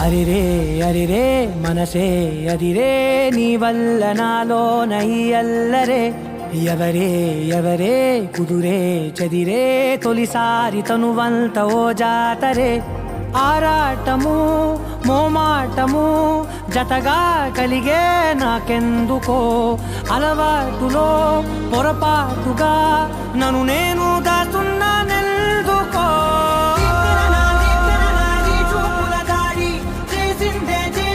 అరిరే అరిరే మనసే అరిరే నీ వల్ల నాలోన ఈ అల్లరే ఎవరే ఎవరే కుదురే చదిరే తొలిసారి తనువంత ఓ జాతరే ఆరాటము మోమాటము జతగా కలిగే నాకెందుకో అలవాటులో పొరపాటుగా నన్ను నేను దాస్తున్నా